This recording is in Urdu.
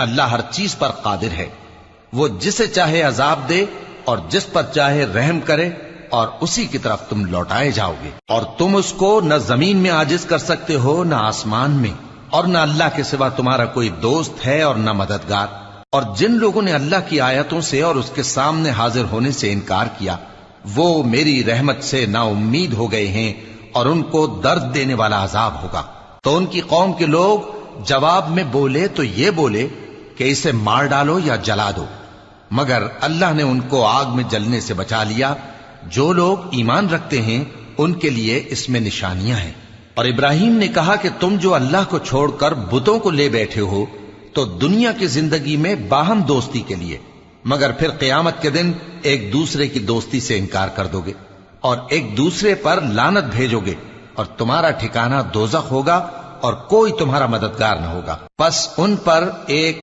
اللہ ہر چیز پر قادر ہے، وہ جسے چاہے عذاب دے اور جس پر چاہے رحم کرے، اور اسی کی طرف تم لوٹائے جاؤ گے۔ اور تم اس کو نہ زمین میں عاجز کر سکتے ہو نہ آسمان میں، اور نہ اللہ کے سوا تمہارا کوئی دوست ہے اور نہ مددگار۔ اور جن لوگوں نے اللہ کی آیتوں سے اور اس کے سامنے حاضر ہونے سے انکار کیا، وہ میری رحمت سے نا امید ہو گئے ہیں، اور ان کو درد دینے والا عذاب ہوگا۔ تو ان کی قوم کے لوگ جواب میں بولے تو یہ بولے کہ اسے مار ڈالو یا جلا دو، مگر اللہ نے ان کو آگ میں جلنے سے بچا لیا۔ جو لوگ ایمان رکھتے ہیں ان کے لیے اس میں نشانیاں ہیں۔ اور ابراہیم نے کہا کہ تم جو اللہ کو چھوڑ کر بتوں کو لے بیٹھے ہو تو دنیا کی زندگی میں باہم دوستی کے لیے، مگر پھر قیامت کے دن ایک دوسرے کی دوستی سے انکار کر دو گے اور ایک دوسرے پر لعنت بھیجو گے، اور تمہارا ٹھکانہ دوزخ ہوگا اور کوئی تمہارا مددگار نہ ہوگا۔ پس ان پر ایک